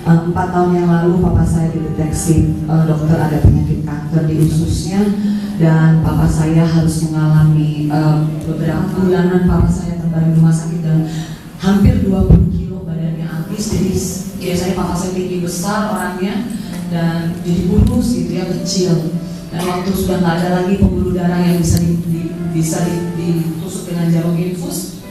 4 tahun yang lalu papa saya dideteksi dokter ada penyakit kanker di ususnya, dan papa saya harus mengalami beberapa bulanan papa saya terbaring di rumah sakit dan hampir 20 kilo badannya habis. Jadi biasanya papa saya tinggi besar orangnya dan jadi kurus gitu ya, kecil. Dan waktu sudah nggak ada lagi pembuluh darah yang bisa ditusuk dengan jarum infus,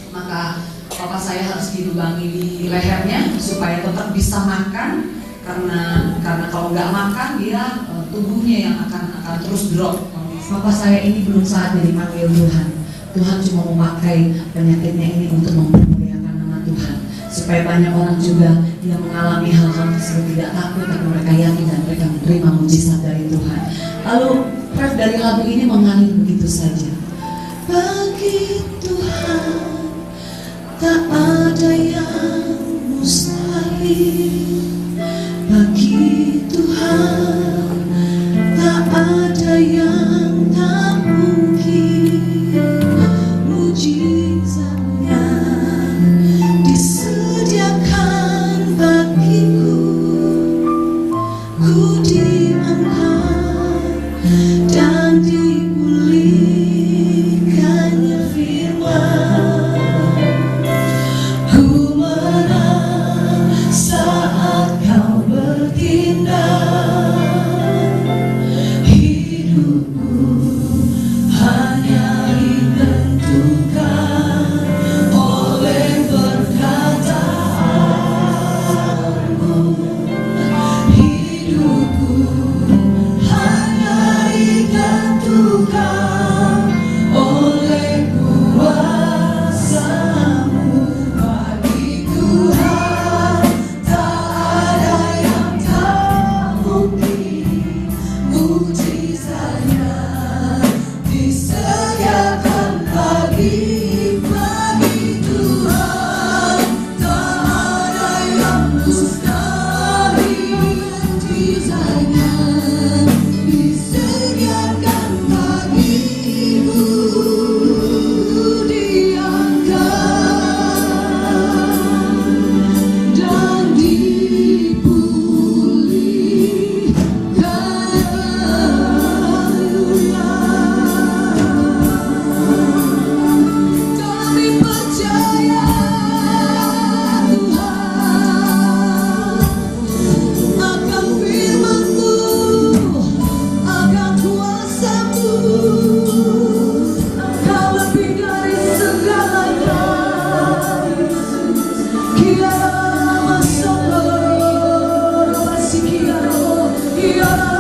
maka papa saya harus dilubangi di lehernya supaya tetap bisa makan, karena kalau nggak makan dia tubuhnya yang akan terus drop. Papa saya ini belum saatnya dipanggil Tuhan. Tuhan cuma memakai penyakitnya ini untuk mempermuliakan nama Tuhan, supaya banyak orang juga yang mengalami hal-hal tersebut tidak takut, tapi mereka yakin dan mereka menerima mujizat dari Tuhan. Lalu ref dari lagu ini mengalir begitu saja. Bagi Tuhan tak ada yang mustahil, bagi Tuhan tak ada yang tak mungkin. Mujizatnya disediakan bagiku, ku diangkat dan dipulihkannya firman. Ku menang saat kau bertindak, hidupku hanya ditentukan oleh perkataanmu. Hidupku hanya ditentukan oleh kuasa-Mu. Bagi Tuhan tak ada yang tak mungkin. Mujizatnya disediakan bagi Tuhan tak ada yang mustahil. Mujizatnya disediakan bagiku, diangkat dan dipulihkan. Kami percaya Tuhan akan firman-Mu, akan kuasa-Mu. Kau lebih dari segalanya. Kiara masolo, masih kiara, kiara,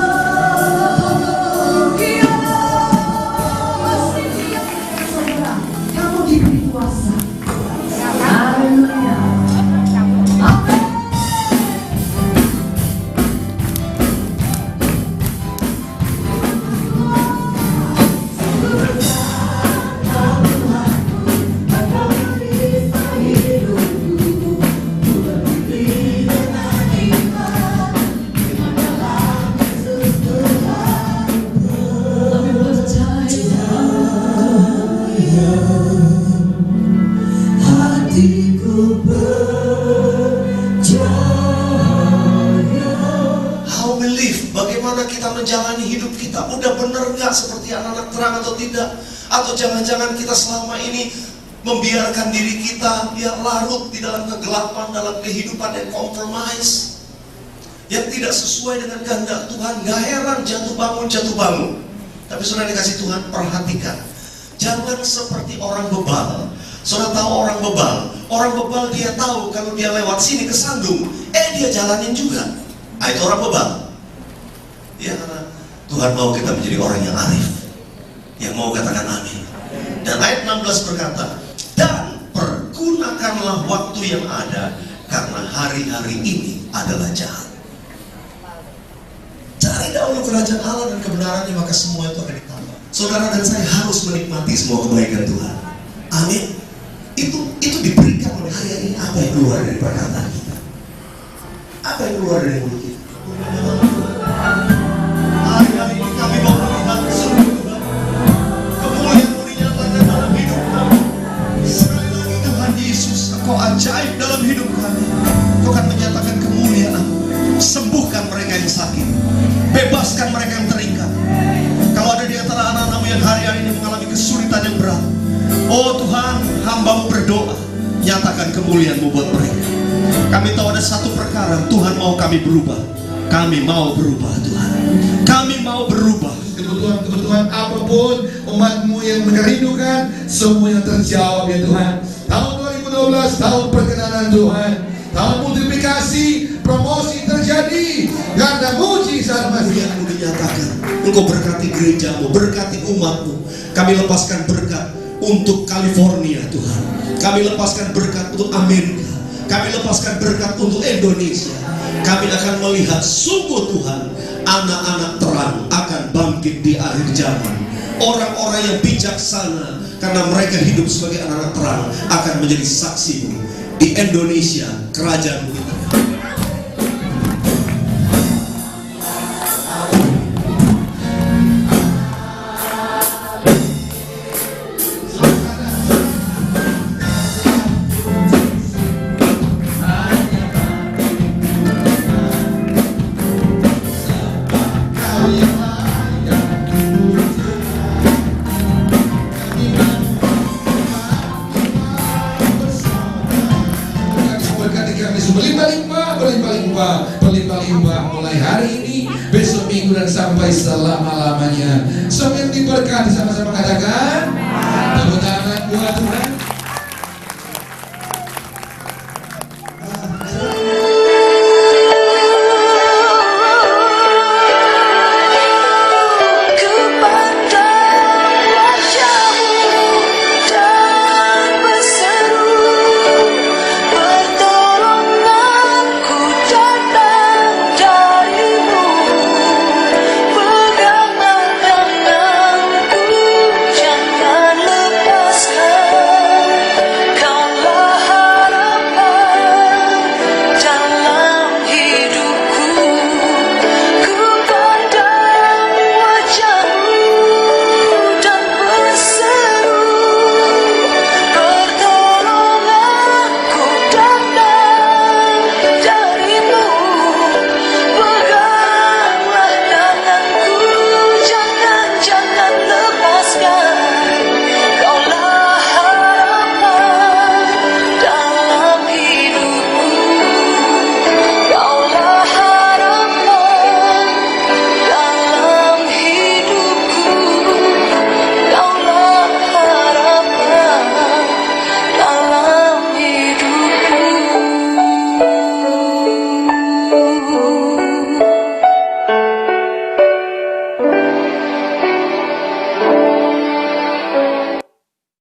kiara, masih kiara. Kamu diberi kuasa. Haleluya. Amin. Hatiku percaya. How we live, bagaimana kita menjalani hidup kita, udah bener nggak seperti anak-anak terang atau tidak? Atau jangan-jangan kita selama ini membiarkan diri kita ya larut di dalam kegelapan, dalam kehidupan yang kompromis, yang tidak sesuai dengan kehendak Tuhan. Gak heran jatuh bangun. Tapi saudara dikasih Tuhan, perhatikan, jangan seperti orang bebal. Saudara tahu orang bebal? Orang bebal dia tahu kalau dia lewat sini kesandung, dia jalanin juga. Itu orang bebal. Ya, karena Tuhan mau kita menjadi orang yang arif, yang mau katakan amin. Dan ayat 16 berkata, dan pergunakanlah waktu yang ada, karena hari-hari ini adalah jahat. Cari dahulu kerajaan Allah dan kebenarannya, maka semua itu akan ditambah. Saudara dan saya harus menikmati semua kebaikan Tuhan. Amin. Itu diberikan oleh hari ini. Apa yang keluar dari perkataan kita? Apa yang keluar dari mulut kita? Hari-hari ini kami mau melihat keseluruhan kemuliaan-Mu dinyatakan dalam hidup kami. Sekali lagi Tuhan Yesus, Engkau ajaib dalam hidup kami. Engkau akan menyatakan kemuliaan kemuliaan-Mu buat mereka. Kami tahu ada satu perkara, Tuhan mau kami berubah. Kami mau berubah Tuhan. Kami mau berubah. Kebutuhan apapun umat-Mu yang merindukan, semuanya terjawab ya Tuhan. Tahun 2012 tahun perkenanan Tuhan, tahun multiplikasi, promosi terjadi karena mujizat Kemuliaan-Mu dinyatakan. Engkau berkati gereja-Mu, berkati umat-Mu. Kami lepaskan berkat untuk California Tuhan. Kami lepaskan berkat untuk Amerika. Kami lepaskan berkat untuk Indonesia. Kami akan melihat sungguh Tuhan, anak-anak terang akan bangkit di akhir zaman. Orang-orang yang bijaksana karena mereka hidup sebagai anak-anak terang akan menjadi saksi-Mu di Indonesia, kerajaan-Mu itu. berlimpah-limpah mulai hari ini, besok minggu dan sampai selama-lamanya. Semua yang diberkati sama-sama katakan